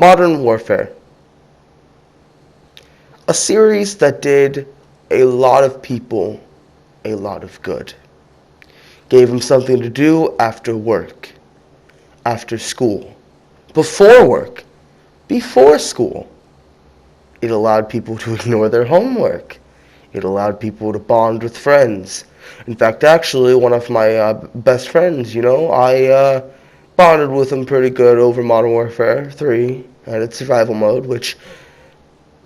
Modern Warfare. A series that did a lot of people a lot of good. Gave them something to do after work, after school, before work, before school. It allowed people to ignore their homework. It allowed people to bond with friends. In fact, actually, one of my best friends, I bonded with him pretty good over Modern Warfare 3 and its survival mode, which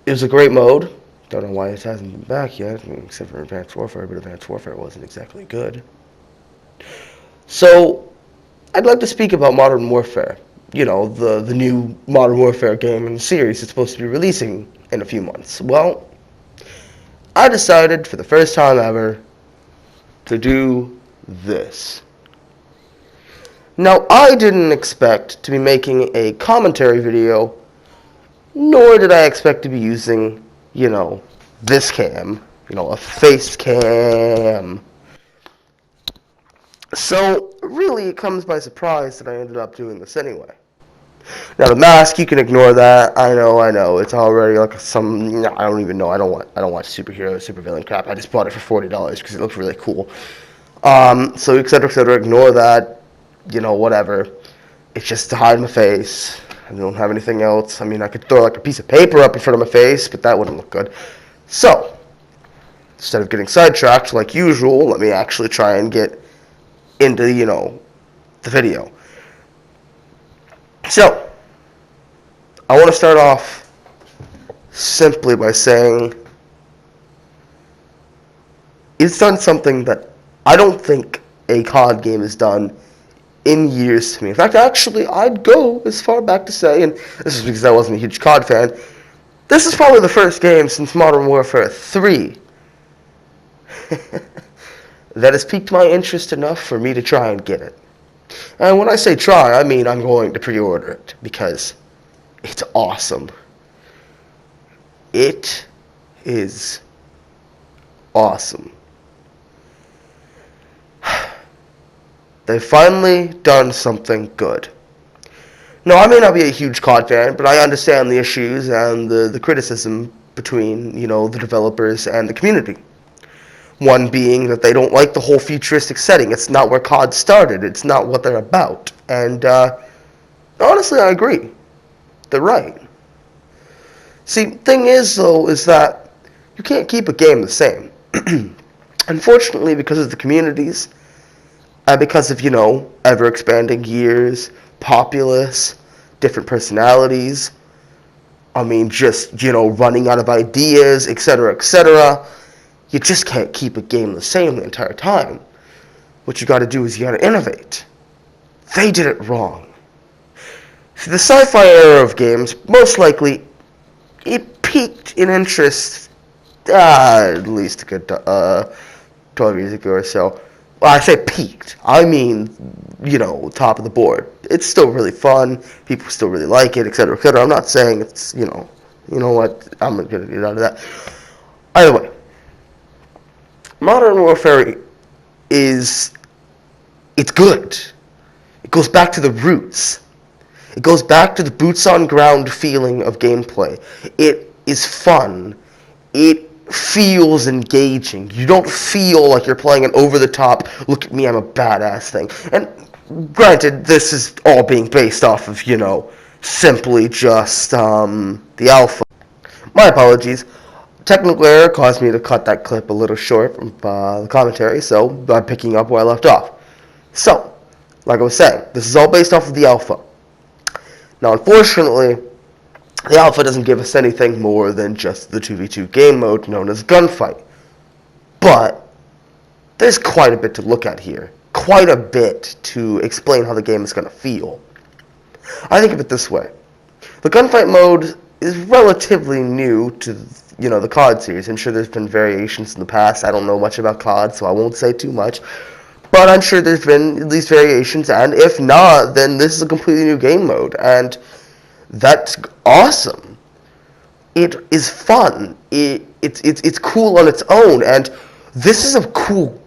is a great mode. Don't know why it hasn't been back yet, except for Advanced Warfare, but Advanced Warfare wasn't exactly good. So, I'd like to speak about Modern Warfare. The new Modern Warfare game and series is supposed to be releasing in a few months. Well, I decided for the first time ever to do this. Now, I didn't expect to be making a commentary video, nor did I expect to be using, this cam, a face cam. So, really, it comes by surprise that I ended up doing this anyway. Now, the mask, you can ignore that. I know. It's already like I don't even know. I don't watch superhero, supervillain crap. I just bought it for $40 because it looks really cool. So, etc., ignore that. Whatever. It's just to hide my face. I don't have anything else. I mean, I could throw like a piece of paper up in front of my face, but that wouldn't look good. So, instead of getting sidetracked like usual, let me actually try and get into, the video. So, I want to start off simply by saying it's done something that I don't think a COD game has done in years to me. In fact, actually, I'd go as far back to say, and this is because I wasn't a huge COD fan, this is probably the first game since Modern Warfare 3 that has piqued my interest enough for me to try and get it. And when I say try, I mean I'm going to pre-order it, because it's awesome. It is awesome. They've finally done something good. Now, I may not be a huge COD fan, but I understand the issues and the criticism between, the developers and the community. One being that they don't like the whole futuristic setting. It's not where COD started. It's not what they're about. And honestly, I agree. They're right. See, the thing is, though, is that you can't keep a game the same. Unfortunately, because of the communities, and because of, ever-expanding years, populace, different personalities, running out of ideas, etc., you just can't keep a game the same the entire time. What you gotta do is you gotta innovate. They did it wrong. See, the sci-fi era of games, most likely, it peaked in interest, at least a good 12 years ago or so. Well, I say peaked. I mean, top of the board. It's still really fun. People still really like it, etc., etc. I'm not saying it's, you know what, I'm going to get out of that. Either way, Modern Warfare it's good. It goes back to the roots. It goes back to the boots-on-ground feeling of gameplay. It is fun. It feels engaging. You don't feel like you're playing an over-the-top, look at me, I'm a badass thing. And granted, this is all being based off of, simply just the alpha. My apologies. Technical error caused me to cut that clip a little short from the commentary, so I'm picking up where I left off. So, like I was saying, this is all based off of the alpha. Now, unfortunately, the alpha doesn't give us anything more than just the 2v2 game mode known as Gunfight. But there's quite a bit to look at here. Quite a bit to explain how the game is going to feel. I think of it this way. The Gunfight mode is relatively new to, the COD series. I'm sure there's been variations in the past. I don't know much about COD, so I won't say too much. But I'm sure there's been at least variations, and if not, then this is a completely new game mode. And that's awesome. It is fun. It's cool on its own, and this is a cool,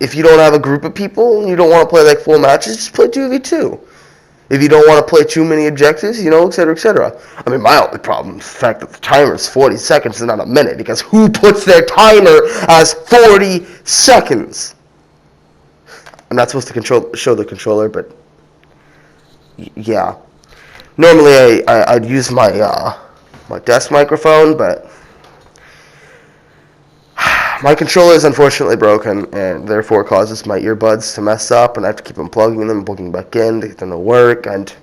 if you don't have a group of people and you don't want to play full matches, just play 2v2. If you don't want to play too many objectives, etc., etc. I mean, my only problem is the fact that the timer is 40 seconds and not a minute, because who puts their timer as 40 seconds? I'm not supposed to show the controller, but yeah. Normally, I'd use my my desk microphone, but my controller is unfortunately broken, and therefore causes my earbuds to mess up, and I have to keep unplugging them and plugging back in to get them to work, and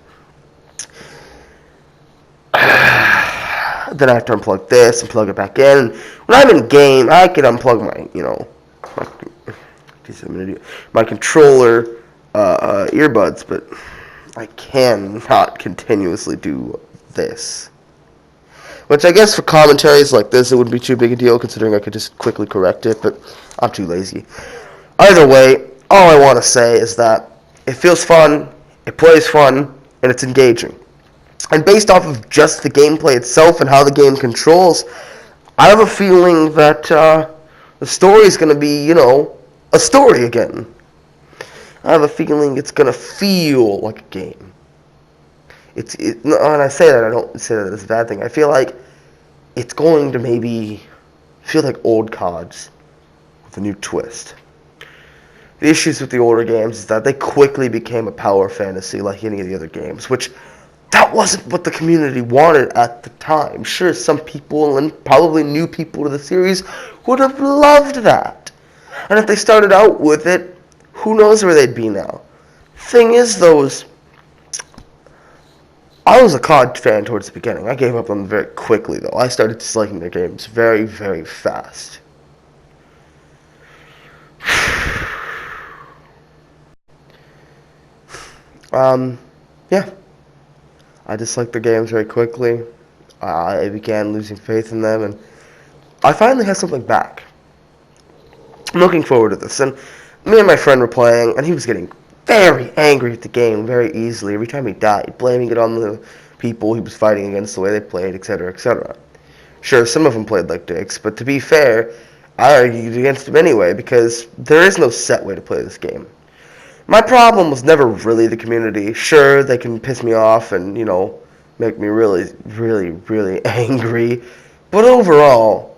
then I have to unplug this and plug it back in. When I'm in game, I can unplug my controller earbuds, but I cannot continuously do this. Which I guess for commentaries like this, it wouldn't be too big a deal, considering I could just quickly correct it, but I'm too lazy. Either way, all I want to say is that it feels fun, it plays fun, and it's engaging. And based off of just the gameplay itself and how the game controls, I have a feeling that the story is going to be, a story again. I have a feeling it's going to feel like a game. When I say that, I don't say that as a bad thing. I feel like it's going to maybe feel like old CODs with a new twist. The issues with the older games is that they quickly became a power fantasy like any of the other games, which that wasn't what the community wanted at the time. Sure, some people, and probably new people to the series, would have loved that. And if they started out with it, who knows where they'd be now. Thing is, though, I was a COD fan towards the beginning. I gave up on them very quickly, though. I started disliking their games very, very fast. Yeah. I disliked their games very quickly. I began losing faith in them, and I finally had something back. I'm looking forward to this, and me and my friend were playing, and he was getting very angry at the game very easily every time he died, blaming it on the people he was fighting against, the way they played, etc., etc. Sure, some of them played like dicks, but to be fair, I argued against them anyway, because there is no set way to play this game. My problem was never really the community. Sure, they can piss me off and, make me really, really, really angry, but overall,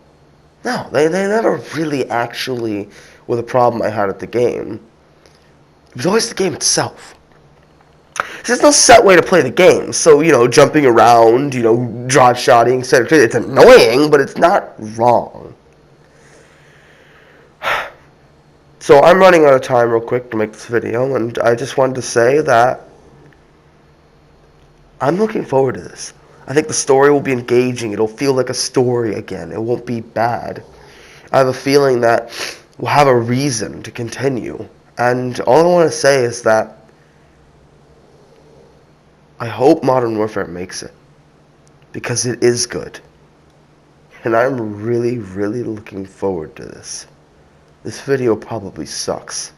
no, they never really actually were the problem I had at the game. It was always the game itself. There's no set way to play the game, so, jumping around, drive shotting, etc. It's annoying, but it's not wrong. So I'm running out of time real quick to make this video, and I just wanted to say that I'm looking forward to this. I think the story will be engaging. It'll feel like a story again. It won't be bad. I have a feeling that we'll have a reason to continue. And all I want to say is that I hope Modern Warfare makes it, because it is good. And I'm really, really looking forward to this. This video probably sucks.